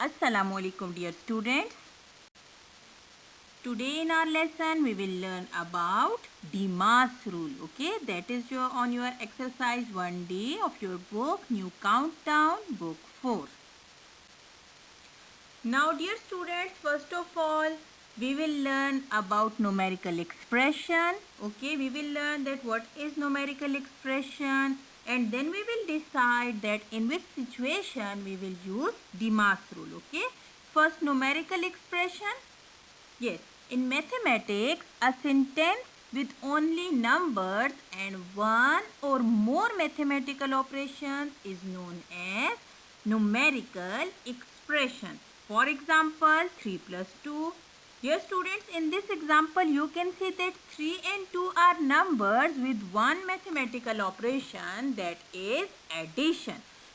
Assalamu alaikum dear students. Today in our lesson we will learn about Demas rule. Okay, that is on your exercise 1D of your book New Countdown book 4. Now dear students, first of all we will learn about numerical expression. Okay, we will learn that what is numerical expression, and then we will decide that in which situation we will use Demas rule. Okay, first numerical expression. Yes, in mathematics, a sentence with only numbers and one or more mathematical operations is known as numerical expression. For example, 3 plus 2. Dear students, in this example, you can see that 3 and 2 are numbers with one mathematical operation, that is addition.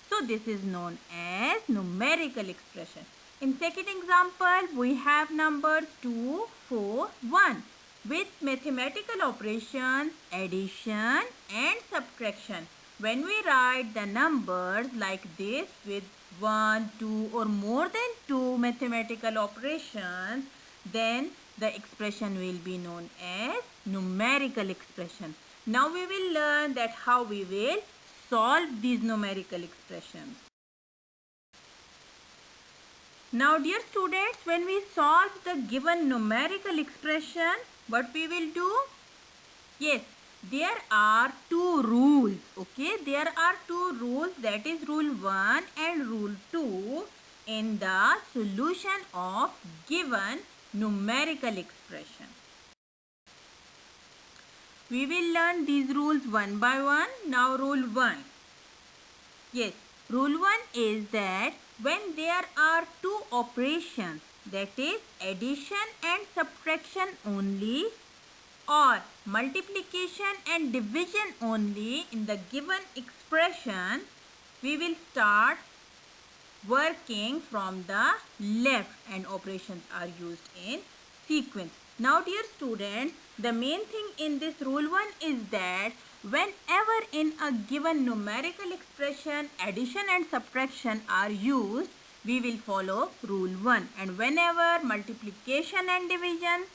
So, this is known as numerical expression. In second example, we have numbers 2, 4, 1 with mathematical operations, addition and subtraction. When we write the numbers like this with 1, 2 or more than 2 mathematical operations, then the expression will be known as numerical expression. Now we will learn that how we will solve these numerical expressions. Now dear students, when we solve the given numerical expression, what we will do? Yes, there are two rules. Okay, there are two rules, that is rule 1 and rule 2 in the solution of given numerical expression. We will learn these rules one by one. Now rule 1. Yes, rule 1 is that when there are two operations, that is addition and subtraction only, or multiplication and division only in the given expression, we will start working from the left and operations are used in sequence. Now dear students, the main thing in this rule 1 is that whenever in a given numerical expression addition and subtraction are used, we will follow rule 1, and whenever multiplication and division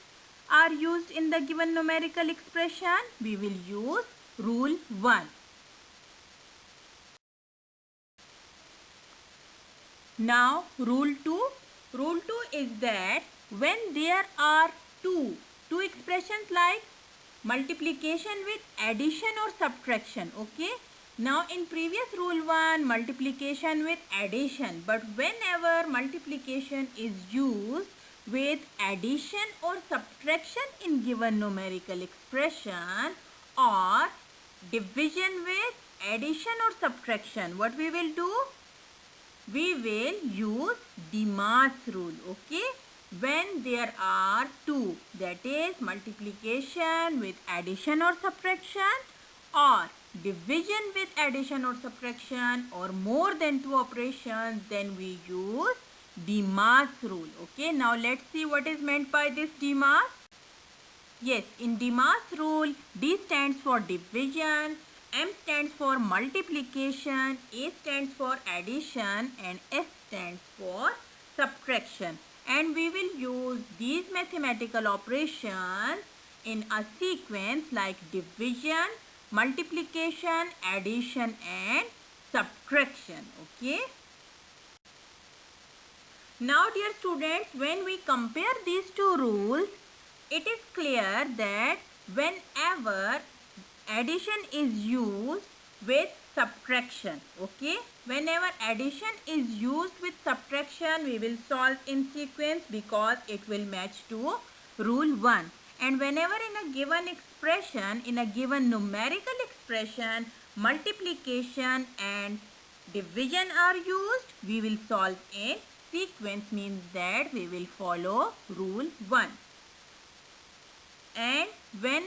are used in the given numerical expression, we will use rule 1. Now rule 2. Rule 2 is that when there are two expressions like multiplication with addition or subtraction. Okay, now in previous rule 1 multiplication with addition, but whenever multiplication is used with addition or subtraction in given numerical expression, or division with addition or subtraction, what we will do? We will use Demas rule. Okay, when there are two, that is multiplication with addition or subtraction, or division with addition or subtraction, or more than two operations, then we use Demas rule. Okay, now let's see what is meant by this Demas. Yes, in Demas rule, D stands for division, M stands for multiplication, A stands for addition, and S stands for subtraction. And we will use these mathematical operations in a sequence like division, multiplication, addition and subtraction. Okay. Now dear students, when we compare these two rules, it is clear that whenever addition is used with subtraction, okay, whenever addition is used with subtraction, we will solve in sequence because it will match to rule 1. And whenever in a given expression, in a given numerical expression, multiplication and division are used, we will solve in sequence, means that we will follow rule 1. And when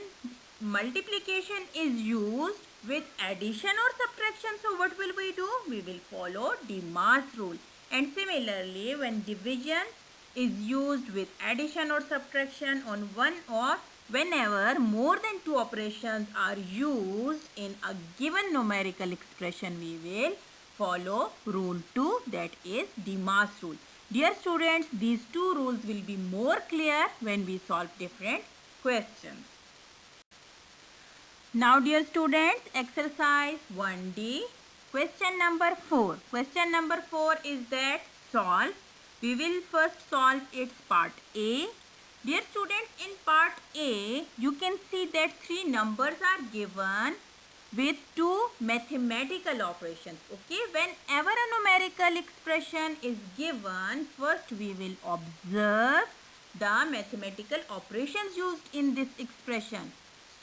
multiplication is used with addition or subtraction, so what will we do? We will follow Demas rule. And similarly, when division is used with addition or subtraction on one, or whenever more than two operations are used in a given numerical expression, we will follow rule 2, that is Demas rule. Dear students, these two rules will be more clear when we solve different questions. Now dear students, exercise 1D, question number 4. Question number 4 is that solve. We will first solve its part A. Dear students, in part A, you can see that 3 numbers are given with 2 mathematical operations. Okay, whenever a numerical expression is given, first we will observe the mathematical operations used in this expression.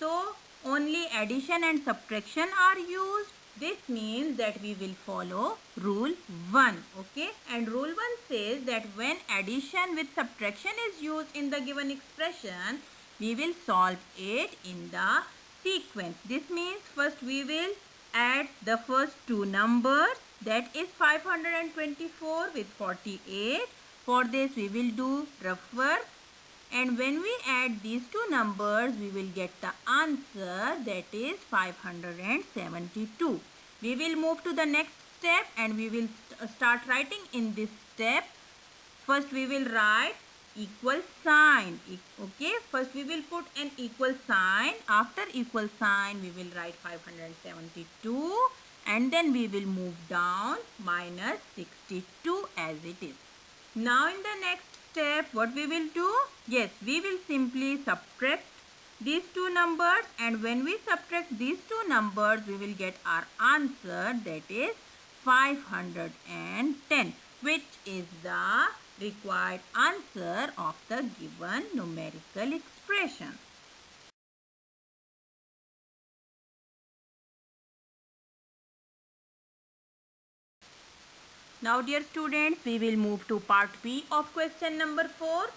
So, only addition and subtraction are used. This means that we will follow rule 1. Okay, and rule 1 says that when addition with subtraction is used in the given expression, we will solve it in the sequence. This means first we will add the first 2 numbers, that is 524 with 48. For this we will do rough work. And when we add these 2 numbers, we will get the answer, that is 572. We will move to the next step and we will start writing in this step. First we will write equal sign. Okay, first we will put an equal sign. After equal sign, we will write 572 and then we will move down minus 62 as it is. Now in the next step, what we will do? Yes, we will simply subtract these 2 numbers, and when we subtract these 2 numbers, we will get our answer, that is 510, which is the required answer of the given numerical expression. Now dear students, we will move to part B of question number 4.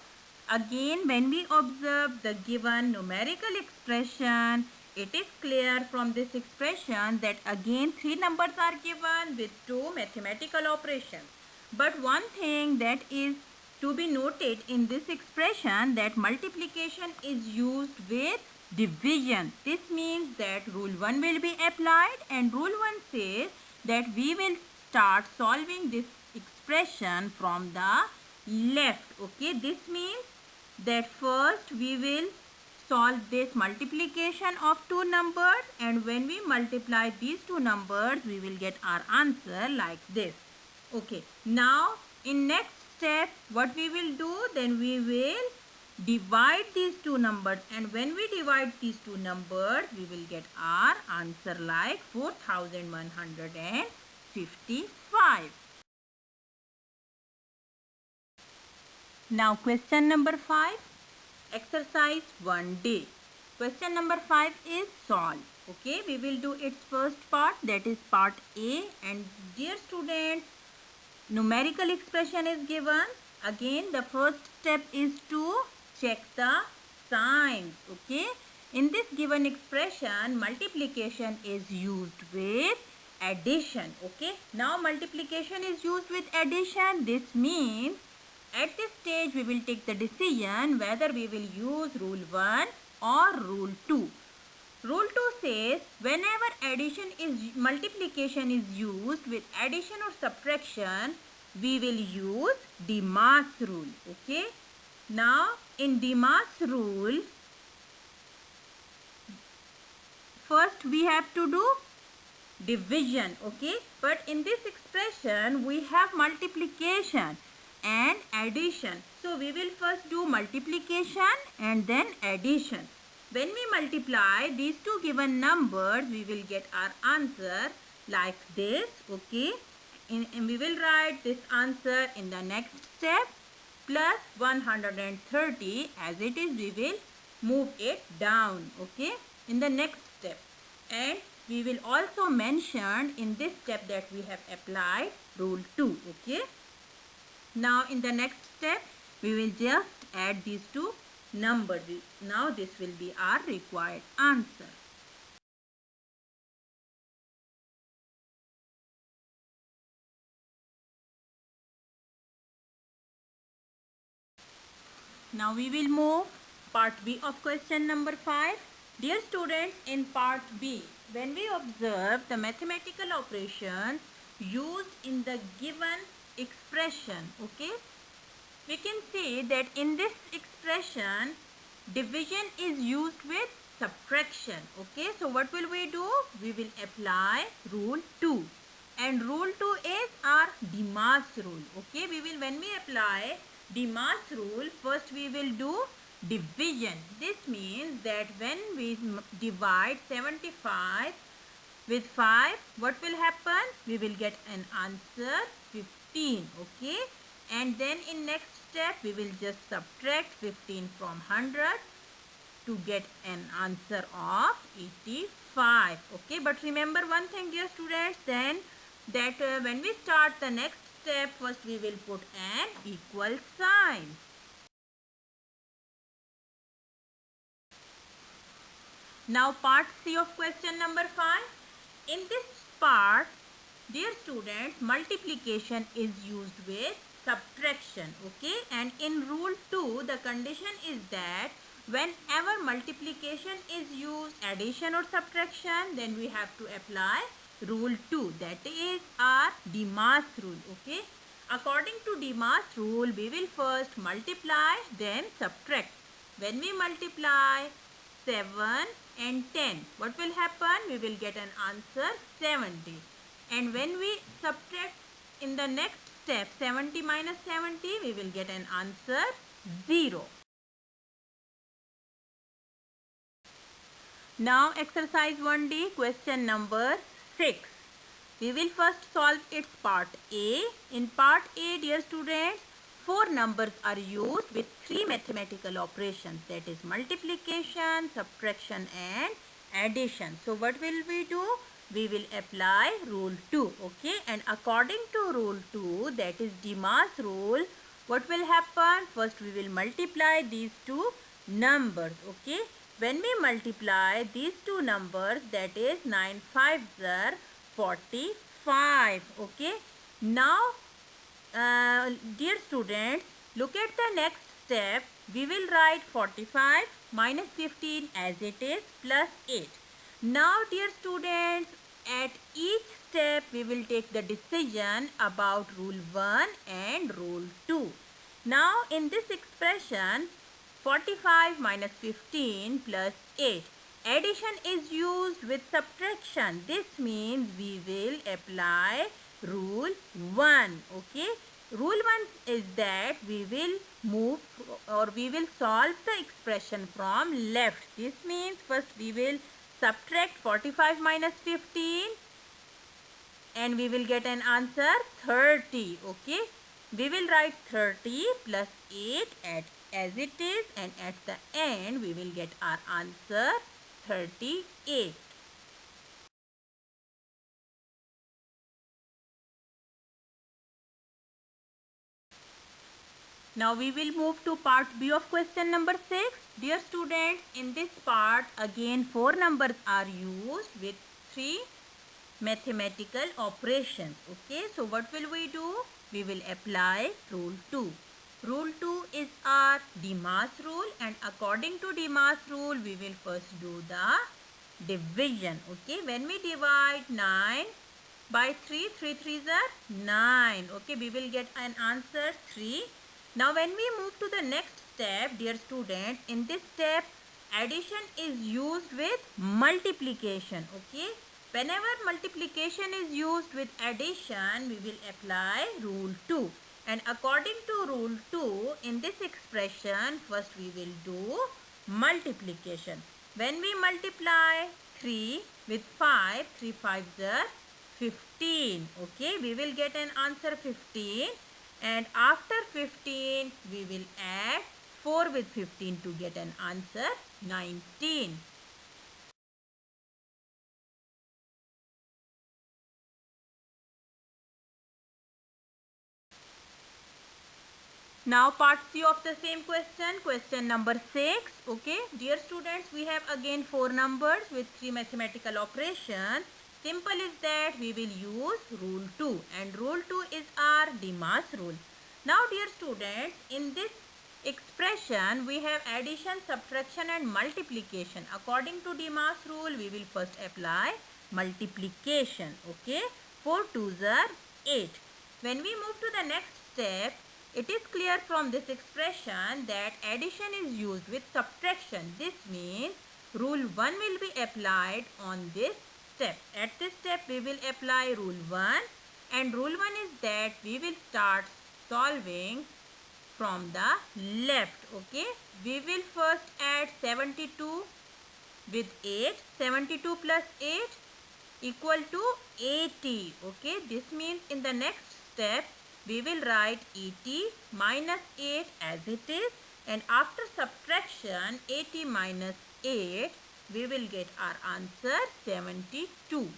Again, when we observe the given numerical expression, it is clear from this expression that again 3 numbers are given with 2 mathematical operations. But one thing that is to be noted in this expression, that multiplication is used with division. This means that rule 1 will be applied, and rule 1 says that we will start solving this expression from the left. Okay, this means that first we will solve this multiplication of 2 numbers, and when we multiply these 2 numbers, we will get our answer like this. Okay, now in next step, what we will do, then we will divide these 2 numbers, and when we divide these 2 numbers, we will get our answer like 4155. Now question number 5, exercise 1D. Question number 5 is solve. Okay, we will do its first part, that is part A. And dear students, numerical expression is given. Again, the first step is to check the signs. Okay, in this given expression, multiplication is used with addition. Okay, now multiplication is used with addition. This means at this stage we will take the decision whether we will use rule 1 or rule 2. Rule 2 says whenever multiplication is used with addition or subtraction, we will use Demas rule. Okay, now in Demas rule, first we have to do division. Okay, but in this expression we have multiplication and addition. So we will first do multiplication and then addition. When we multiply these 2 given numbers, we will get our answer like this. Okay, and we will write this answer in the next step, plus 130 as it is. We will move it down. Okay, in the next step, and we will also mention in this step that we have applied rule 2. Okay, now in the next step, we will just add these 2 numbers. Now this will be our required answer. Now we will move part B of question number 5. Dear students, in part B, when we observe the mathematical operations used in the given expression, okay, we can see that in this expression division is used with subtraction. Okay, so what will we do? We will apply rule 2, and rule 2 is our Demas rule. Okay, we will, when we apply Demas rule, first we will do division. This means that when we divide 75 with 5, what will happen? We will get an answer 15. Okay, and then in next step we will just subtract 15 from 100 to get an answer of 85. Okay, but remember one thing, dear students, then that when we start the next step, first we will put an equal sign. Now part C of question number 5. In this part, dear students, multiplication is used with subtraction. Okay, and in rule 2 the condition is that whenever multiplication is used, addition or subtraction, then we have to apply rule 2, that is our Demas rule. Okay, according to Demas rule, we will first multiply then subtract. When we multiply 7 and 10, what will happen? We will get an answer 70. And when we subtract in the next step 70 minus 70, we will get an answer 0. Now exercise 1D, question number 6. We will first solve its part A. In part A, dear students, 4 numbers are used with 3 mathematical operations, that is multiplication, subtraction and addition. So what will we do? We will apply rule 2. Okay, and according to rule 2, that is Demas rule, what will happen? First we will multiply these two numbers. Okay, when we multiply these two numbers, that is 9 5s are 45. Okay, now dear students, look at the next step. We will write 45 minus 15 as it is plus 8. Now dear students, at each step we will take the decision about rule 1 and rule 2. Now in this expression, 45 minus 15 plus 8. Addition is used with subtraction. This means we will apply rule 1. Okay, rule 1 is that we will move or we will solve the expression from left. This means first we will subtract 45 minus 15 and we will get an answer 30. Okay, we will write 30 plus 8 as it is, and at the end we will get our answer 38. Now we will move to part B of question number 6. Dear students, in this part again 4 numbers are used with 3 mathematical operations. Okay, so what will we do? We will apply rule 2. Rule 2 is our Demas rule, and according to Demas rule, we will first do the division. Okay, when we divide 9 by 3, 3 3s are 9. Okay, we will get an answer 3. Now when we move to the next step, dear students, in this step addition is used with multiplication. Okay, whenever multiplication is used with addition, we will apply rule 2. And according to rule 2, in this expression, first we will do multiplication. When we multiply 3 with 5, 3 5s are 15. Okay, we will get an answer 15. And after 15, we will add 4 with 15 to get an answer 19. Now part C of the same question, question number 6. Okay, dear students, we have again 4 numbers with 3 mathematical operations. Simple is that we will use rule 2, and rule 2 is our Demas rule. Now dear students, in this expression we have addition, subtraction and multiplication. According to Demas rule, we will first apply multiplication. Okay, 4 2s are 8. When we move to the next step, It is clear from this expression that addition is used with subtraction. This means rule 1 will be applied on this step. At this step we will apply rule 1, and rule 1 is that we will start solving from the left. Okay, we will first add 72 with 8. 72 plus 8 equal to 80. Okay, this means in the next step we will write 80 minus 8 as it is, and after subtraction 80 minus 8 we will get our answer 72.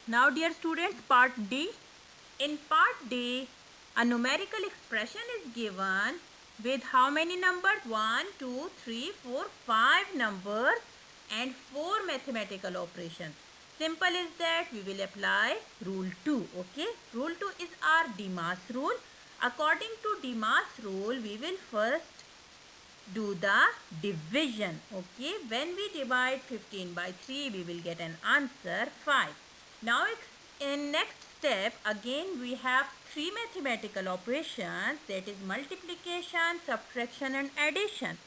Now dear students, part D. In part D, a numerical expression is given with how many numbers? 1, 2, 3, 4, 5 numbers and 4 mathematical operations. Simple is that we will apply rule 2. Okay, rule 2 is our Demas rule. According to Demas rule, we will first do the division. Okay, when we divide 15 by 3, we will get an answer 5. Now in next step, again we have 3 mathematical operations, that is multiplication, subtraction and addition.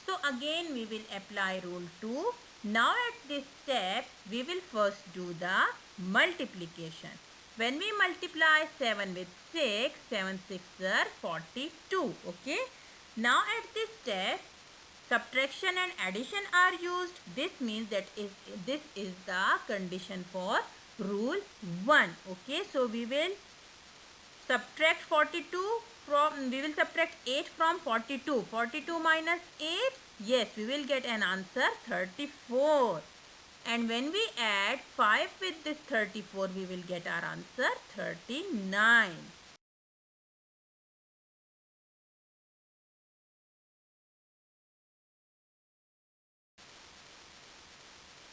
So again we will apply rule 2. Now at this step we will first do the multiplication. When we multiply 7 with 6, 7 6 are 42. Okay. Now at this step subtraction and addition are used. This means that this is the condition for rule 1. Okay, so we will subtract 8 from 42. 42 minus 8, yes, we will get an answer 34. And when we add 5 with this 34, we will get our answer 39.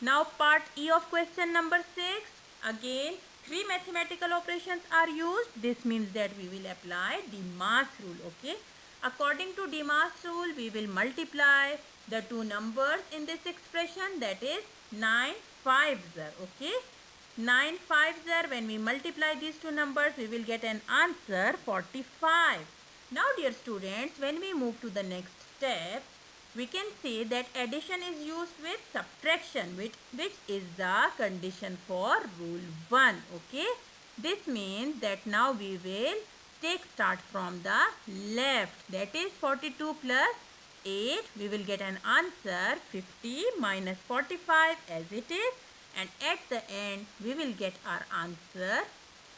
Now part E of question number 6. Again 3 mathematical operations are used. This means that we will apply Demas rule. Okay. According to Demas rule, we will multiply the two numbers in this expression, that is 9 5s are. Okay. 9 5s are. When we multiply these two numbers, we will get an answer 45. Now dear students, when we move to the next step, we can say that addition is used with subtraction, which is the condition for rule 1. Okay. This means that now we will start from the left, that is 42 plus 8. We will get an answer 50 minus 45 as it is, and at the end we will get our answer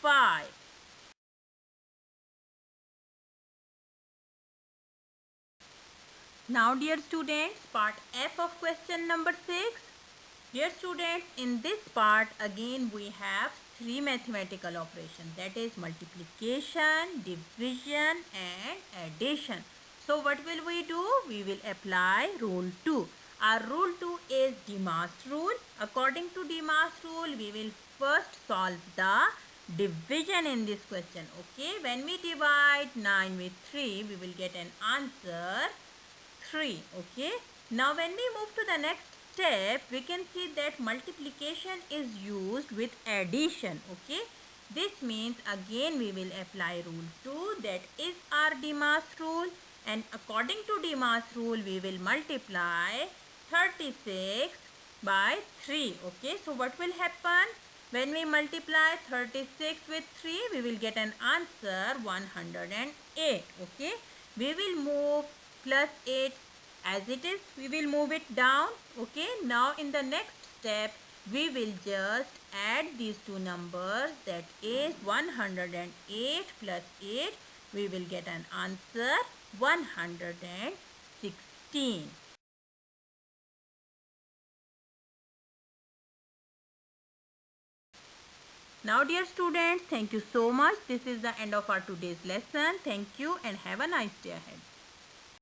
5. Now dear students, part F of question number 6. Dear students, in this part again we have 3 mathematical operations, that is multiplication, division and addition. So what will we do? We will apply rule 2. Our rule 2 is Demas rule. According to Demas rule, we will first solve the division in this question. Okay, when we divide 9 with 3, we will get an answer 3. Okay, now when we move to the next step, we can see that multiplication is used with addition. Okay, this means again we will apply rule 2, that is our Demas rule, and according to Demas rule we will multiply 36 by 3. Okay, so what will happen? When we multiply 36 with 3, we will get an answer 108. Okay, we will move plus 8 as it is, we will move it down. Okay, now in the next step we will just add these two numbers, that is 108 plus 8. We will get an answer 116. Now dear students, thank you so much. This is the end of our today's lesson. Thank you and have a nice day ahead.